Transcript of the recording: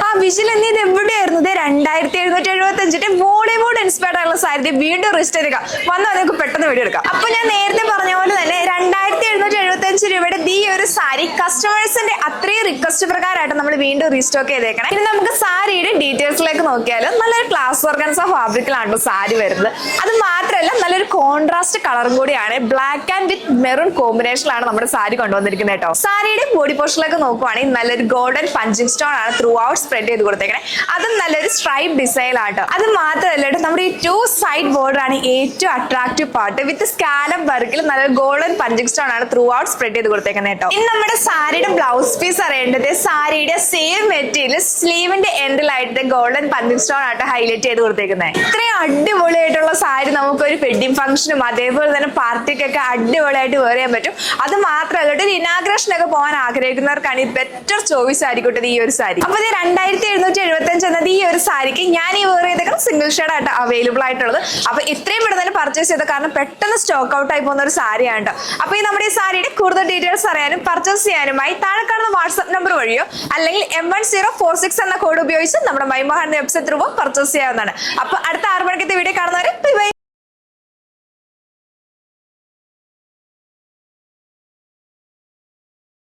ആ വിജിൽ നീ ഇത് എവിടെയായിരുന്നു? 2775 ബോളിവുഡ് ഇൻസ്പയർഡ് ആയിട്ടുള്ള സാരി വീണ്ടും റിസ്റ്റ് എടുക്കാം വന്നാൽ നമുക്ക് പെട്ടെന്ന് വീഡിയോ എടുക്കാം. അപ്പൊ ഞാൻ നേരത്തെ പറഞ്ഞ പോലെ തന്നെ 2775 രൂപയുടെ ഈ ഒരു സാരി കസ്റ്റമേഴ്സിന്റെ അത്രയും റിക്വസ്റ്റ് പ്രകാരമായിട്ട് നമ്മൾ വീണ്ടും റീസ്റ്റോക്ക് ചെയ്തേക്കണം. ഇനി നമുക്ക് സാരിയുടെ ഡീറ്റെയിൽസിലേക്ക് നോക്കിയാൽ നല്ലൊരു ക്ലാസ് ഓർഗൻസ ഫാബ്രിക്കിലാണ് സാരി വരുന്നത്. അത് മാത്രമല്ല നല്ലൊരു കോൺട്രാസ്റ്റ് കളറും കൂടിയാണ്. ബ്ലാക്ക് ആൻഡ് വിത്ത് മെറൂൺ കോമ്പിനേഷനിലാണ് നമ്മുടെ സാരി കൊണ്ടുവന്നിരിക്കുന്നത് കേട്ടോ. സാരിയുടെ ബോഡി പോർഷനിലേക്ക് നോക്കുവാണെങ്കിൽ നല്ലൊരു ഗോൾഡൻ പഞ്ചിങ് സ്റ്റോൺ ആണ് ത്രൂ ഔട്ട് സ്പ്രെഡ് ചെയ്ത് കൊടുത്തേക്കണേ. അതും നല്ലൊരു സ്ട്രൈപ്പ് ഡിസൈൻ ആട്ടോ. അത് മാത്രമല്ല നമ്മുടെ ഈ 2 സൈഡ് ബോർഡർ ആണ് ഏറ്റവും അട്രാക്റ്റീവ് പാർട്ട്. വിത്ത് സ്കാലപ്പ് വർക്കിൽ നല്ലൊരു ഗോൾഡൻ പഞ്ചിങ് സ്റ്റോൺ ആണ് ത്രൂ ഔട്ട് സ്പ്രെഡ് ചെയ്ത് കൊടുത്തേക്കുന്നത് കേട്ടോ. ഇനി നമ്മുടെ സാരിയുടെ ബ്ലൗസ് പീസ് അറിയേണ്ടത് സാരിയുടെ സെയിം മെറ്റീരിയൽ സ്ലീവിന്റെ എൻഡിലായിട്ട് ഗോൾഡൻ പഞ്ചിങ് സ്റ്റോൺ ആയിട്ട് ഹൈലൈറ്റ് ചെയ്ത് കൊടുത്തേക്കുന്നത്. ഇത്രയും അടിപൊളിയായിട്ടുള്ള സാരി നമുക്കൊരു വെഡിങ് ഫംഗ്ഷനും അതേപോലെ തന്നെ പാർട്ടിക്കൊക്കെ അടിപൊളിയായിട്ട് വെയർ ചെയ്യാൻ പറ്റും. അത് മാത്രമല്ല ഒരു ഇനാഗ്രേഷനൊക്കെ പോകാൻ ആഗ്രഹിക്കുന്നവർക്കാണ് ഈ ബെറ്റർ ചോയ്സ് ആയിരിക്കട്ടെ ഈ ഒരു സാരി. അപ്പൊ 2775 എന്നത് ഈ ഒരു സാരിക്ക് ഞാൻ ഈ വേറെ ചെയ്തേക്കുന്ന സിംഗിൾ ഷെയ്ഡ് ആയിട്ട് അവൈലബിൾ ആയിട്ടുള്ളത്. അപ്പൊ ഇത്രയും പെട്ടെന്ന് തന്നെ പർച്ചേസ് ചെയ്ത കാരണം പെട്ടെന്ന് സ്റ്റോക്ക് ഔട്ട് ആയി പോകുന്ന ഒരു സാരിയാണ്. അപ്പൊ ഈ നമ്മുടെ ഈ സാരിയുടെ കൂടുതൽ ഡീറ്റെയിൽസ് അറിയാനും പർച്ചേസ് ചെയ്യാനുമായി താഴെ കാണുന്ന വാട്സ്ആപ്പ് നമ്പർ വഴിയോ അല്ലെങ്കിൽ M1046 എന്ന കോഡ് ഉപയോഗിച്ച് നമ്മുടെ മൈമഹാന്റെ വെബ്സൈറ്റ് ത്രൂ പർച്ചേസ് ചെയ്യാവുന്നതാണ്. അപ്പൊ അടുത്ത 6 മണിക്കത്തെ